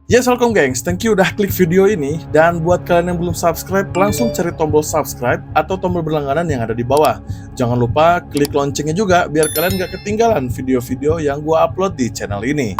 Yes, welcome gengs. Thank you udah klik video ini. Dan buat kalian yang belum subscribe, langsung cari tombol subscribe atau tombol berlangganan yang ada di bawah. Jangan lupa klik loncengnya juga biar kalian gak ketinggalan video-video yang gua upload di channel ini.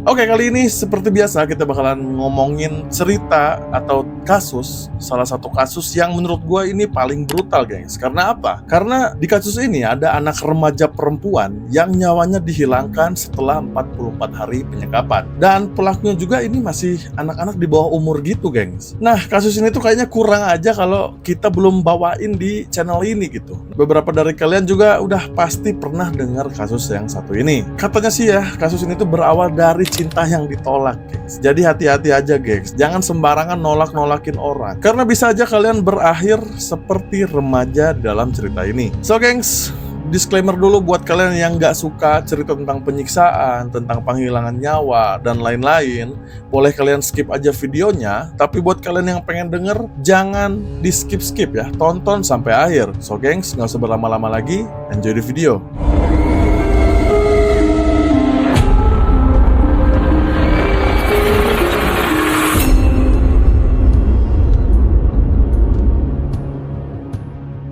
Oke, kali ini seperti biasa kita bakalan ngomongin cerita atau kasus, salah satu kasus yang menurut gue ini paling brutal, gengs. Karena apa? Karena di kasus ini ada anak remaja perempuan yang nyawanya dihilangkan setelah 44 hari penyekapan. Dan pelakunya juga ini masih anak-anak di bawah umur gitu, gengs. Nah, kasus ini tuh kayaknya kurang aja kalau kita belum bawain di channel ini gitu. Beberapa dari kalian juga udah pasti pernah dengar kasus yang satu ini. Katanya sih ya, kasus ini tuh berawal dari cinta yang ditolak, gengs. Jadi hati-hati aja, gengs. Jangan sembarangan nolak-nolakin orang. Karena bisa aja kalian berakhir seperti remaja dalam cerita ini. So, gengs, disclaimer dulu buat kalian yang nggak suka cerita tentang penyiksaan, tentang penghilangan nyawa, dan lain-lain. Boleh kalian skip aja videonya. Tapi buat kalian yang pengen denger, jangan di skip-skip ya. Tonton sampai akhir. So, gengs, nggak usah berlama-lama lagi. Enjoy the video.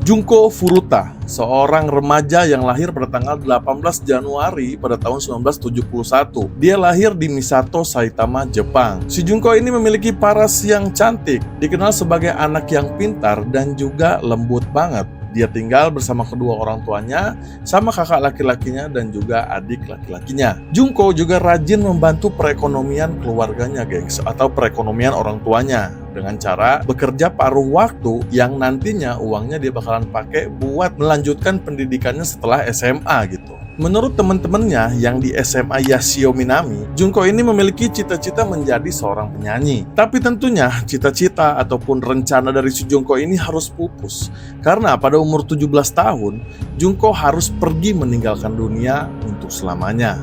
Junko Furuta, seorang remaja yang lahir pada tanggal 18 Januari pada tahun 1971. Dia lahir di Misato, Saitama, Jepang. Si Junko ini memiliki paras yang cantik, dikenal sebagai anak yang pintar dan juga lembut banget. Dia tinggal bersama kedua orang tuanya, sama kakak laki-lakinya dan juga adik laki-lakinya. Junko juga rajin membantu perekonomian keluarganya, gengs, atau perekonomian orang tuanya dengan cara bekerja paruh waktu yang nantinya uangnya dia bakalan pakai buat melanjutkan pendidikannya setelah SMA gitu. Menurut teman-temannya yang di SMA Yashio Minami, Junko ini memiliki cita-cita menjadi seorang penyanyi. Tapi tentunya cita-cita ataupun rencana dari si Junko ini harus pupus. Karena pada umur 17 tahun, Junko harus pergi meninggalkan dunia untuk selamanya.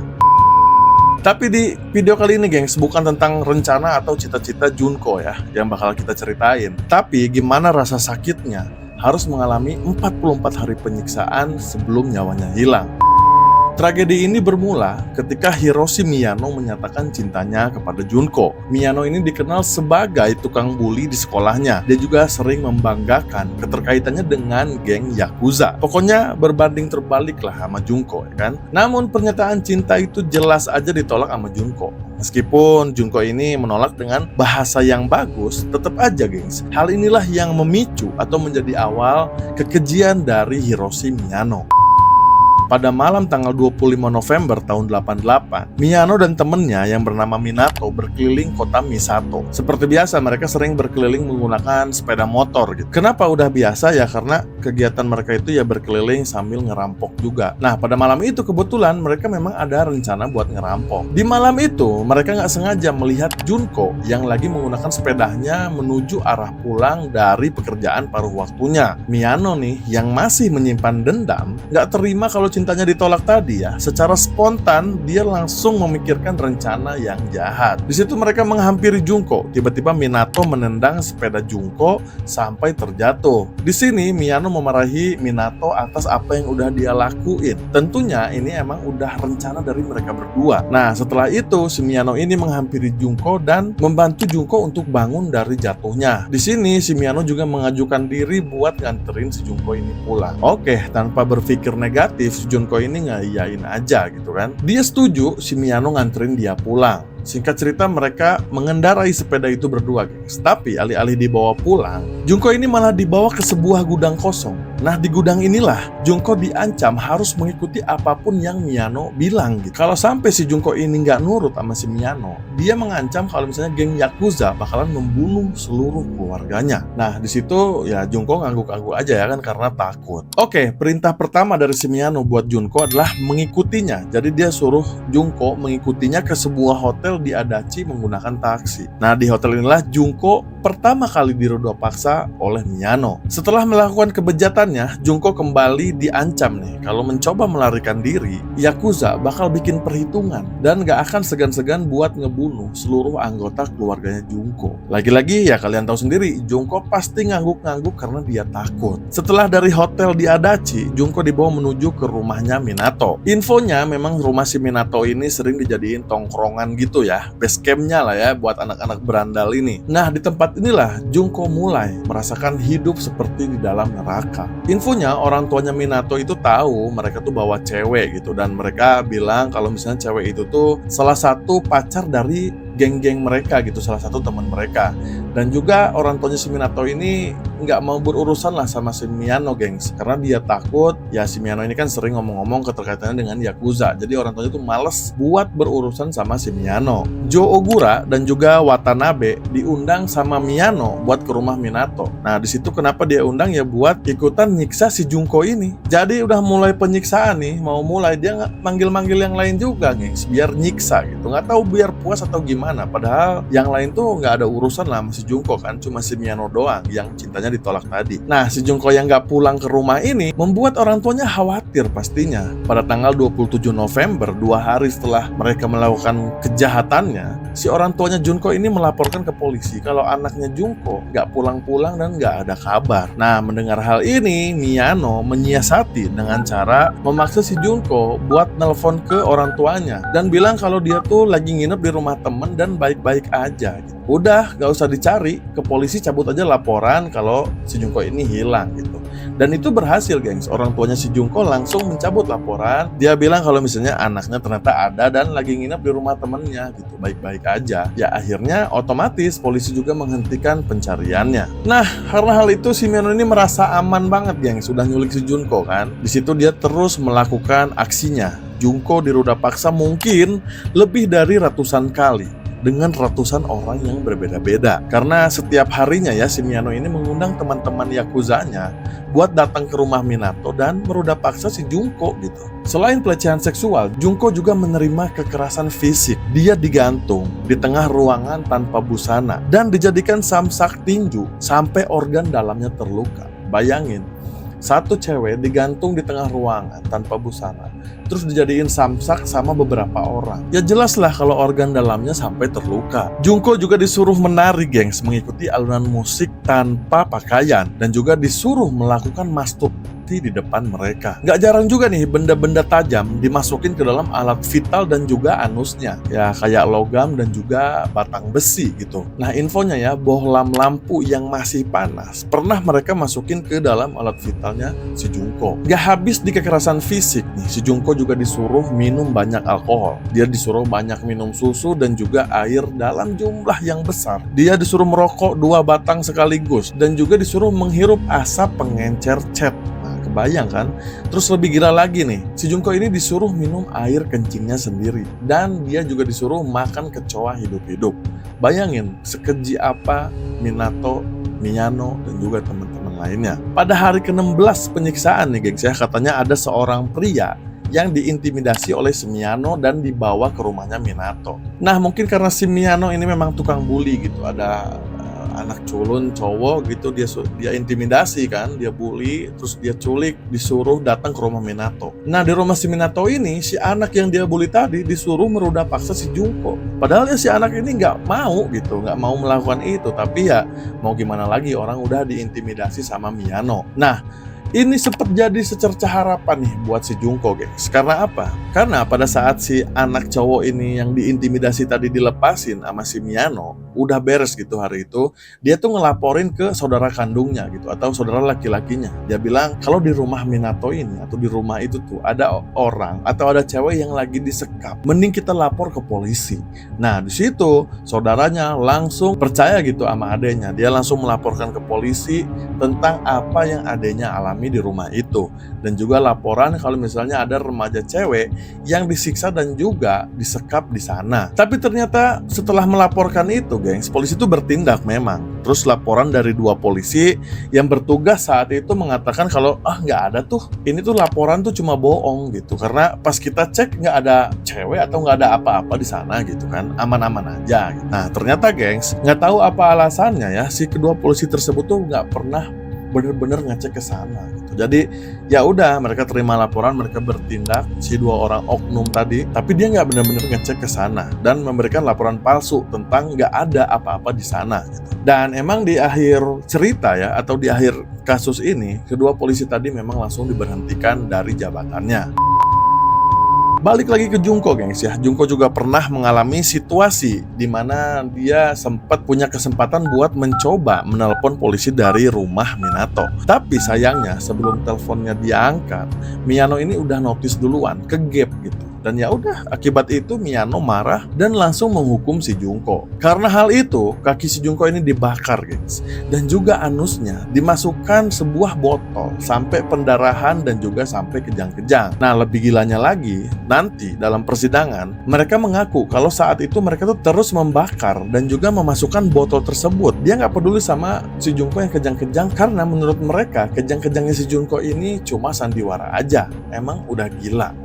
Tapi di video kali ini, gengs, bukan tentang rencana atau cita-cita Junko ya yang bakal kita ceritain. Tapi gimana rasa sakitnya harus mengalami 44 hari penyiksaan sebelum nyawanya hilang. Tragedi ini bermula ketika Hiroshi Miyano menyatakan cintanya kepada Junko. Miyano ini dikenal sebagai tukang bully di sekolahnya. Dia juga sering membanggakan keterkaitannya dengan geng Yakuza. Pokoknya berbanding terbalik lah sama Junko, ya kan? Namun pernyataan cinta itu jelas aja ditolak sama Junko. Meskipun Junko ini menolak dengan bahasa yang bagus, tetap aja, gengs, hal inilah yang memicu atau menjadi awal kekejian dari Hiroshi Miyano. Pada malam tanggal 25 November tahun 88, Miyano dan temennya yang bernama Minato berkeliling kota Misato. Seperti biasa, mereka sering berkeliling menggunakan sepeda motor gitu. Kenapa udah biasa ya? Karena kegiatan mereka itu ya berkeliling sambil ngerampok juga. Nah, pada malam itu kebetulan mereka memang ada rencana buat ngerampok. Di malam itu, mereka nggak sengaja melihat Junko yang lagi menggunakan sepedanya menuju arah pulang dari pekerjaan paruh waktunya. Miyano nih, yang masih menyimpan dendam, nggak terima kalau cintanya ditolak tadi ya. Secara spontan dia langsung memikirkan rencana yang jahat. Di situ mereka menghampiri Junko. Tiba-tiba Minato menendang sepeda Junko sampai terjatuh. Di sini Miyano memarahi Minato atas apa yang udah dia lakuin. Tentunya ini emang udah rencana dari mereka berdua. Nah, setelah itu si Miyano ini menghampiri Junko dan membantu Junko untuk bangun dari jatuhnya. Di sini si Miyano juga mengajukan diri buat nganterin si Junko ini pulang. Oke, tanpa berpikir negatif, Junko ini ngayain aja gitu kan. Dia setuju si Miyano nganterin dia pulang. Singkat cerita, mereka mengendarai sepeda itu berdua, gengs. Tapi alih-alih dibawa pulang, Junko ini malah dibawa ke sebuah gudang kosong. Nah, di gudang inilah Junko diancam harus mengikuti apapun yang Miyano bilang gitu. Kalau sampai si Junko ini nggak nurut sama si Miyano, dia mengancam kalau misalnya geng Yakuza bakalan membunuh seluruh keluarganya. Nah, di situ ya Junko ngangguk-ngangguk aja ya kan karena takut. Oke, perintah pertama dari si Miyano buat Junko adalah mengikutinya. Jadi dia suruh Junko mengikutinya ke sebuah hotel di Adachi menggunakan taksi. Nah, di hotel inilah Junko pertama kali dirudo paksa oleh Miyano. Setelah melakukan kebejatannya, keesokannya, Junko kembali diancam nih. Kalau mencoba melarikan diri, Yakuza bakal bikin perhitungan dan gak akan segan-segan buat ngebunuh seluruh anggota keluarganya Junko. Lagi-lagi ya kalian tahu sendiri, Junko pasti ngangguk-ngangguk karena dia takut. Setelah dari hotel di Adachi, Junko dibawa menuju ke rumahnya Minato. Infonya memang rumah si Minato ini sering dijadiin tongkrongan gitu ya, base campnya lah ya buat anak-anak berandal ini. Nah, di tempat inilah Junko mulai merasakan hidup seperti di dalam neraka. Infonya orang tuanya Minato itu tahu mereka tuh bawa cewek gitu, dan mereka bilang kalau misalnya cewek itu tuh salah satu pacar dari geng-geng mereka gitu, salah satu teman mereka. Dan juga orang tuanya si Minato ini nggak mau berurusan lah sama si Miyano, gengs, karena dia takut ya si Miyano ini kan sering ngomong-ngomong keterkaitannya dengan Yakuza. Jadi orang tuanya tuh males buat berurusan sama si Miyano. Joe Ogura dan juga Watanabe diundang sama Miyano buat ke rumah Minato. Nah, di situ kenapa dia undang ya buat ikutan nyiksa si Junko ini. Jadi udah mulai penyiksaan nih, mau mulai dia nggak manggil-manggil yang lain juga, gengs, biar nyiksa gitu. Nggak tahu biar puas atau gimana. Padahal yang lain tuh nggak ada urusan lah sama si Junko kan, cuma si Miyano doang yang cintanya ditolak tadi. Nah, si Junko yang nggak pulang ke rumah ini membuat orang tuanya khawatir pastinya. Pada tanggal 27 November, 2 hari setelah mereka melakukan kejahatannya, si orang tuanya Junko ini melaporkan ke polisi kalau anaknya Junko nggak pulang-pulang dan nggak ada kabar. Nah, mendengar hal ini, Miyano menyiasati dengan cara memaksa si Junko buat nelpon ke orang tuanya dan bilang kalau dia tuh lagi nginep di rumah temen dan baik-baik aja gitu. Udah gak usah dicari, ke polisi cabut aja laporan kalau si Junko ini hilang gitu. Dan itu berhasil, gengs. Orang tuanya si Junko langsung mencabut laporan. Dia bilang kalau misalnya anaknya ternyata ada dan lagi nginep di rumah temennya gitu, baik-baik aja. Ya akhirnya otomatis polisi juga menghentikan pencariannya. Nah, karena hal itu si Miyano ini merasa aman banget, gengs. Sudah nyulik si Junko kan. Di situ dia terus melakukan aksinya. Junko diruda paksa mungkin lebih dari ratusan kali dengan ratusan orang yang berbeda-beda. Karena setiap harinya ya si Miyano ini mengundang teman-teman Yakuzanya buat datang ke rumah Minato dan meruda paksa si Junko gitu. Selain pelecehan seksual, Junko juga menerima kekerasan fisik. Dia digantung di tengah ruangan tanpa busana dan dijadikan samsak tinju sampai organ dalamnya terluka. Bayangin, satu cewek digantung di tengah ruangan tanpa busana, terus dijadiin samsak sama beberapa orang. Ya jelas lah kalau organ dalamnya sampai terluka. Junko juga disuruh menari, gengs, mengikuti alunan musik tanpa pakaian, dan juga disuruh melakukan masturbasi di depan mereka. Gak jarang juga nih benda-benda tajam dimasukin ke dalam alat vital dan juga anusnya, ya kayak logam dan juga batang besi gitu. Nah, infonya ya, bohlam lampu yang masih panas pernah mereka masukin ke dalam alat vitalnya si Junko. Gak habis di kekerasan fisik nih, si Junko juga disuruh minum banyak alkohol. Dia disuruh banyak minum susu dan juga air dalam jumlah yang besar. Dia disuruh merokok 2 batang sekaligus dan juga disuruh menghirup asap pengencer cat. Bayang kan? Terus lebih gila lagi nih, si Junko ini disuruh minum air kencingnya sendiri. Dan dia juga disuruh makan kecoa hidup-hidup. Bayangin, sekeji apa Minato, Miyano, dan juga teman-teman lainnya. Pada hari ke-16 penyiksaan nih, gengs ya, katanya ada seorang pria yang diintimidasi oleh si Miyano dan dibawa ke rumahnya Minato. Nah, mungkin karena si Miyano ini memang tukang bully gitu, ada anak culun cowok gitu, dia intimidasi kan, dia bully, terus dia culik, disuruh datang ke rumah Minato. Nah, di rumah si Minato ini, si anak yang dia bully tadi disuruh meruda paksa si Junko. Padahal ya si anak ini nggak mau gitu, nggak mau melakukan itu, tapi ya mau gimana lagi, orang udah diintimidasi sama Miyano. Nah, ini sempat jadi secercah harapan nih buat si Junko, guys. Karena apa? Karena pada saat si anak cowok ini yang diintimidasi tadi dilepasin sama si Miyano, udah beres gitu hari itu, dia tuh ngelaporin ke saudara kandungnya gitu, atau saudara laki-lakinya. Dia bilang kalau di rumah Minato ini atau di rumah itu tuh ada orang atau ada cewek yang lagi disekap, mending kita lapor ke polisi. Nah, di situ saudaranya langsung percaya gitu sama adenya. Dia langsung melaporkan ke polisi tentang apa yang adenya alami di rumah itu, dan juga laporan kalau misalnya ada remaja cewek yang disiksa dan juga disekap di sana. Tapi ternyata setelah melaporkan itu, gengs, polisi itu bertindak memang. Terus laporan dari 2 polisi yang bertugas saat itu mengatakan kalau nggak ada tuh, ini tuh laporan tuh cuma bohong gitu, karena pas kita cek nggak ada cewek atau nggak ada apa-apa di sana gitu kan, aman-aman aja gitu. Nah, ternyata, gengs, nggak tahu apa alasannya ya, si kedua polisi tersebut tuh nggak pernah bener-bener ngecek ke sana gitu. gitu. Jadi ya udah, mereka terima laporan, mereka bertindak si 2 orang oknum tadi, tapi dia nggak benar-benar ngecek ke sana dan memberikan laporan palsu tentang nggak ada apa-apa di sana gitu. Dan emang di akhir cerita ya, atau di akhir kasus ini, kedua polisi tadi memang langsung diberhentikan dari jabatannya. Balik lagi ke Junko, gengs ya. Junko juga pernah mengalami situasi di mana dia sempat punya kesempatan buat mencoba menelpon polisi dari rumah Minato. Tapi sayangnya sebelum teleponnya diangkat, Miyano ini udah notice duluan ke gap gitu. Dan ya udah, akibat itu Miyano marah dan langsung menghukum si Junko. Karena hal itu, kaki si Junko ini dibakar, gengs. Dan juga anusnya dimasukkan sebuah botol sampai pendarahan dan juga sampai kejang-kejang. Nah, lebih gilanya lagi, nanti dalam persidangan, mereka mengaku kalau saat itu mereka tuh terus membakar dan juga memasukkan botol tersebut. Dia nggak peduli sama si Junko yang kejang-kejang karena menurut mereka kejang-kejangnya si Junko ini cuma sandiwara aja. Emang udah gila.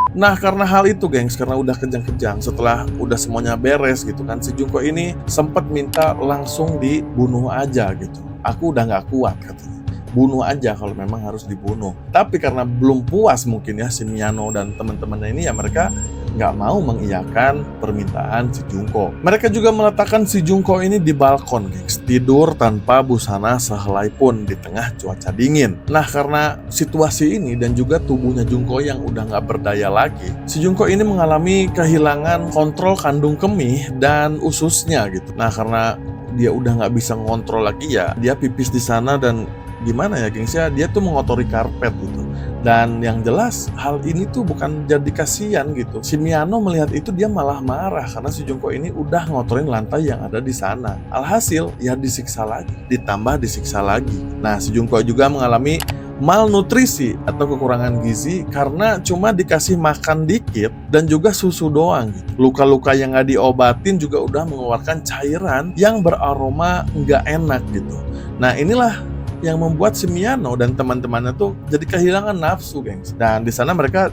Nah, karena hal itu, gengs, karena udah kejang-kejang, setelah udah semuanya beres gitu kan, si Junko ini sempat minta langsung dibunuh aja gitu. Aku udah nggak kuat katanya. Bunuh aja kalau memang harus dibunuh. Tapi karena belum puas mungkin ya si Miyano dan teman-temannya ini, ya mereka nggak mau mengiyakan permintaan si Junko. Mereka juga meletakkan si Junko ini di balkon, gengs, tidur tanpa busana sehelai pun di tengah cuaca dingin. Nah, karena situasi ini dan juga tubuhnya Junko yang udah nggak berdaya lagi, si Junko ini mengalami kehilangan kontrol kandung kemih dan ususnya gitu. Nah, karena dia udah nggak bisa ngontrol lagi, ya dia pipis di sana dan gimana ya, gengs ya, dia tuh mengotori karpet gitu. Dan yang jelas hal ini tuh bukan jadi kasihan gitu. Si Miyano melihat itu dia malah marah karena si Junko ini udah ngotorin lantai yang ada di sana. Alhasil ya disiksa lagi, ditambah disiksa lagi. Nah, si Junko juga mengalami malnutrisi atau kekurangan gizi karena cuma dikasih makan dikit dan juga susu doang gitu. Luka-luka yang gak diobatin juga udah mengeluarkan cairan yang beraroma nggak enak gitu. Nah, inilah yang membuat si Miyano dan teman-temannya tuh jadi kehilangan nafsu, gengs. Dan di sana mereka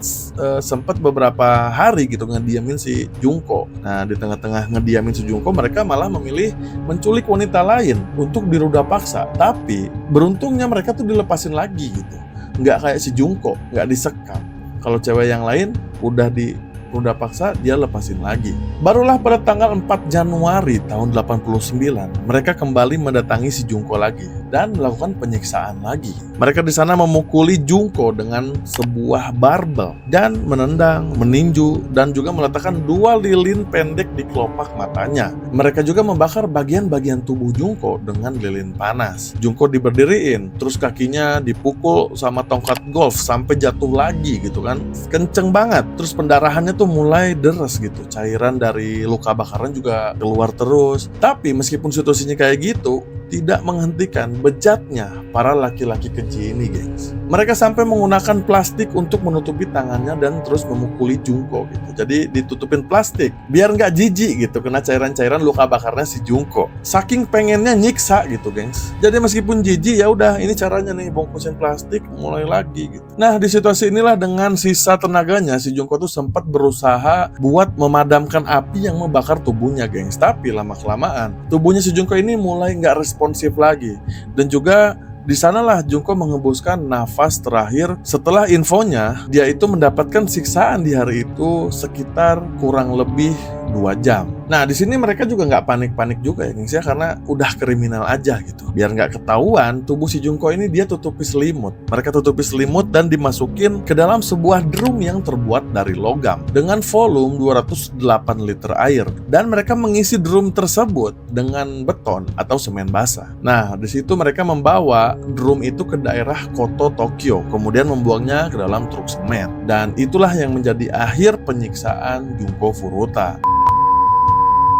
sempat beberapa hari gitu ngediamin si Junko. Nah, di tengah-tengah ngediamin si Junko, mereka malah memilih menculik wanita lain untuk diruda paksa. Tapi beruntungnya mereka tuh dilepasin lagi gitu. Nggak kayak si Junko, nggak disekap. Kalau cewek yang lain udah diruda paksa, dia lepasin lagi. Barulah pada tanggal 4 Januari tahun 89, mereka kembali mendatangi si Junko lagi dan melakukan penyiksaan lagi. Mereka di sana memukuli Junko dengan sebuah barbel dan menendang, meninju, dan juga meletakkan 2 lilin pendek di kelopak matanya. Mereka juga membakar bagian-bagian tubuh Junko dengan lilin panas. Junko diberdiriin, terus kakinya dipukul sama tongkat golf sampai jatuh lagi gitu kan. Kenceng banget. Terus pendarahannya tuh mulai deres gitu. Cairan dari luka bakaran juga keluar terus. Tapi meskipun situasinya kayak gitu, tidak menghentikan bejatnya para laki-laki keji ini, gengs. Mereka sampai menggunakan plastik untuk menutupi tangannya dan terus memukuli Junko gitu. Jadi ditutupin plastik biar nggak jijik gitu kena cairan-cairan luka bakarnya si Junko. Saking pengennya nyiksa gitu, gengs. Jadi meskipun jijik, ya udah ini caranya nih, bungkusin plastik mulai lagi gitu. Nah, di situasi inilah dengan sisa tenaganya si Junko tuh sempat berusaha buat memadamkan api yang membakar tubuhnya, gengs. Tapi lama-kelamaan tubuhnya si Junko ini mulai nggak responsif lagi. Dan juga di sanalah Junko mengembuskan nafas terakhir setelah infonya dia itu mendapatkan siksaan di hari itu sekitar kurang lebih 2 jam. Nah, di sini mereka juga nggak panik-panik juga ya, gengs ya, karena udah kriminal aja gitu. Biar nggak ketahuan, tubuh si Junko ini dia tutupi selimut. Mereka tutupi selimut dan dimasukin ke dalam sebuah drum yang terbuat dari logam dengan volume 208 liter air. Dan mereka mengisi drum tersebut dengan beton atau semen basah. Nah, di situ mereka membawa drum itu ke daerah Koto, Tokyo, kemudian membuangnya ke dalam truk semen. Dan itulah yang menjadi akhir penyiksaan Junko Furuta.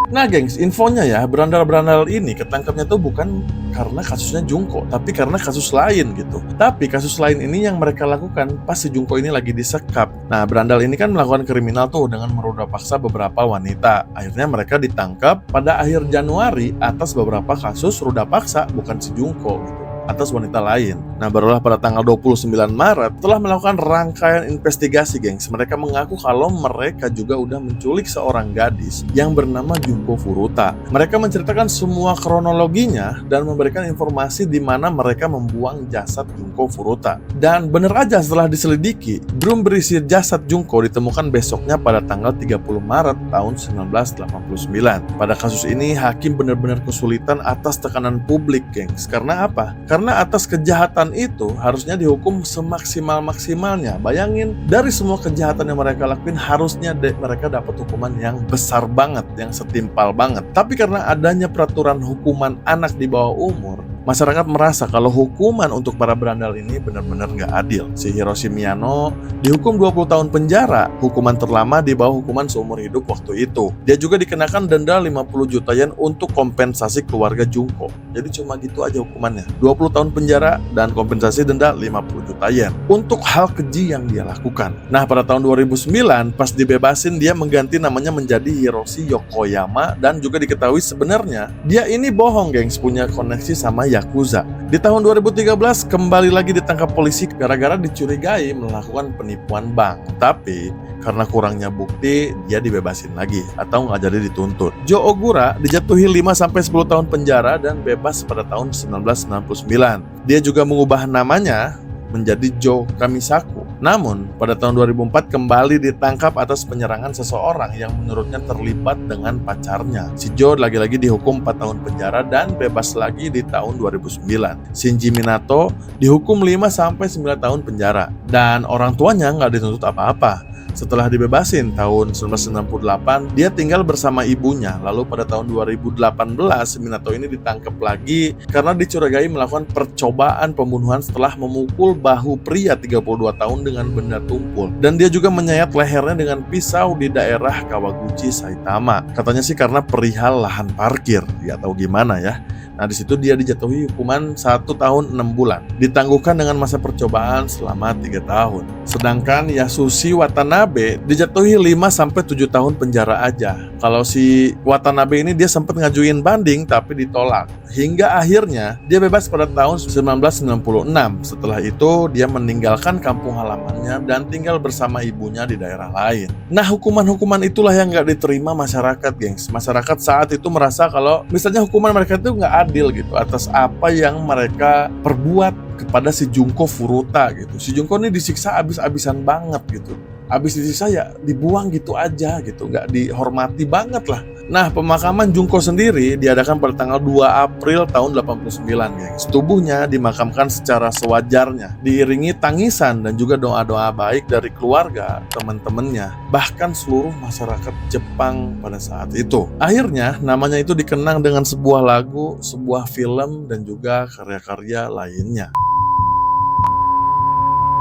Nah, gengs, infonya ya, berandal-berandal ini ketangkapnya tuh bukan karena kasusnya Junko, tapi karena kasus lain gitu. Tapi kasus lain ini yang mereka lakukan pas si Junko ini lagi disekap. Nah, berandal ini kan melakukan kriminal tuh dengan meruda paksa beberapa wanita. Akhirnya mereka ditangkap pada akhir Januari atas beberapa kasus ruda paksa, bukan si Junko gitu. atas wanita lain. Nah, barulah pada tanggal 29 Maret telah melakukan rangkaian investigasi, gengs. Mereka mengaku kalau mereka juga udah menculik seorang gadis yang bernama Junko Furuta. Mereka menceritakan semua kronologinya dan memberikan informasi di mana mereka membuang jasad Junko Furuta. Dan bener aja, setelah diselidiki, drum berisi jasad Junko ditemukan besoknya pada tanggal 30 Maret tahun 1989. Pada kasus ini, hakim benar-benar kesulitan atas tekanan publik, gengs. Karena apa? Karena atas kejahatan itu harusnya dihukum semaksimal-maksimalnya. Bayangin, dari semua kejahatan yang mereka lakuin harusnya mereka dapat hukuman yang besar banget, yang setimpal banget. Tapi karena adanya peraturan hukuman anak di bawah umur, masyarakat merasa kalau hukuman untuk para berandal ini benar-benar nggak adil. Si Hiroshi Miyano dihukum 20 tahun penjara, hukuman terlama di bawah hukuman seumur hidup waktu itu. Dia juga dikenakan denda 50 juta yen untuk kompensasi keluarga Junko. Jadi cuma gitu aja hukumannya, 20 tahun penjara dan kompensasi denda 50 juta yen untuk hal keji yang dia lakukan. Nah, pada tahun 2009 pas dibebasin, dia mengganti namanya menjadi Hiroshi Yokoyama dan juga diketahui sebenarnya dia ini bohong, gengs, punya koneksi sama Yakuza. Di tahun 2013 kembali lagi ditangkap polisi gara-gara dicurigai melakukan penipuan bank. Tapi karena kurangnya bukti, dia dibebasin lagi atau nggak jadi dituntut. Joe Ogura dijatuhi 5-10 tahun penjara dan bebas pada tahun 1999. Dia juga mengubah namanya menjadi Joe Kamisaku. Namun, pada tahun 2004 kembali ditangkap atas penyerangan seseorang yang menurutnya terlibat dengan pacarnya. Si Joe lagi-lagi dihukum 4 tahun penjara dan bebas lagi di tahun 2009. Shinji Minato dihukum 5-9 tahun penjara dan orang tuanya nggak dituntut apa-apa. Setelah dibebasin tahun 1998, dia tinggal bersama ibunya. Lalu pada tahun 2018, Minato ini ditangkap lagi karena dicurigai melakukan percobaan pembunuhan setelah memukul bahu pria 32 tahun dengan benda tumpul. Dan dia juga menyayat lehernya dengan pisau di daerah Kawaguchi, Saitama. Katanya sih karena perihal lahan parkir, ya tahu gimana ya. Nah, di situ dia dijatuhi hukuman 1 tahun 6 bulan, ditangguhkan dengan masa percobaan selama 3 tahun. Sedangkan Yasushi Watanabe dijatuhi 5-7 tahun penjara aja. Kalau si Watanabe ini dia sempat ngajuin banding tapi ditolak. Hingga akhirnya dia bebas pada tahun 1996. Setelah itu dia meninggalkan kampung halamannya dan tinggal bersama ibunya di daerah lain. Nah, hukuman-hukuman itulah yang nggak diterima masyarakat, gengs. Masyarakat saat itu merasa kalau misalnya hukuman mereka itu nggak adil gitu atas apa yang mereka perbuat kepada si Junko Furuta gitu. Si Junko ini disiksa abis-abisan banget gitu. Abis disiksa ya dibuang gitu aja gitu, nggak dihormati banget lah. Nah, pemakaman Junko sendiri diadakan pada tanggal 2 April tahun 89, gengs. Tubuhnya dimakamkan secara sewajarnya, diiringi tangisan dan juga doa-doa baik dari keluarga, teman-temannya, bahkan seluruh masyarakat Jepang pada saat itu. Akhirnya, namanya itu dikenang dengan sebuah lagu, sebuah film, dan juga karya-karya lainnya.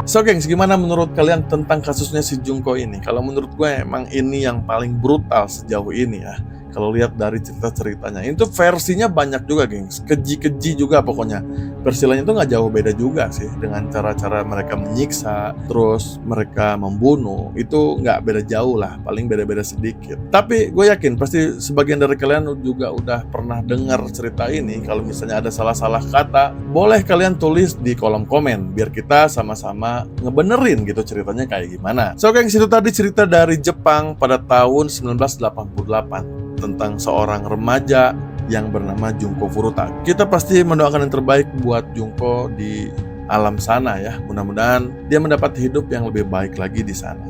So, gengs, gimana menurut kalian tentang kasusnya si Junko ini? Kalau menurut gue emang ini yang paling brutal sejauh ini ya. Kalau lihat dari cerita-ceritanya, itu versinya banyak juga, gengs. Keji-keji juga pokoknya. Versi lainnya itu nggak jauh beda juga sih. Dengan cara-cara mereka menyiksa, terus mereka membunuh. Itu nggak beda jauh lah, paling beda-beda sedikit. Tapi gue yakin pasti sebagian dari kalian juga udah pernah dengar cerita ini. Kalau misalnya ada salah-salah kata, boleh kalian tulis di kolom komen. Biar kita sama-sama ngebenerin gitu ceritanya kayak gimana. So, gengs, itu tadi cerita dari Jepang pada tahun 1988. Tentang seorang remaja yang bernama Junko Furuta. Kita pasti mendoakan yang terbaik buat Junko di alam sana ya. Mudah-mudahan dia mendapat hidup yang lebih baik lagi di sana.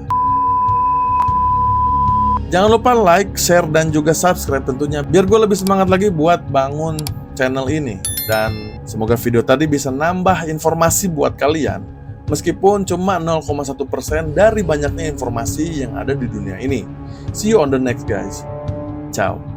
Jangan lupa like, share, dan juga subscribe tentunya biar gue lebih semangat lagi buat bangun channel ini. Dan semoga video tadi bisa nambah informasi buat kalian, meskipun cuma 0,1% dari banyaknya informasi yang ada di dunia ini. See you on the next, guys. Ciao.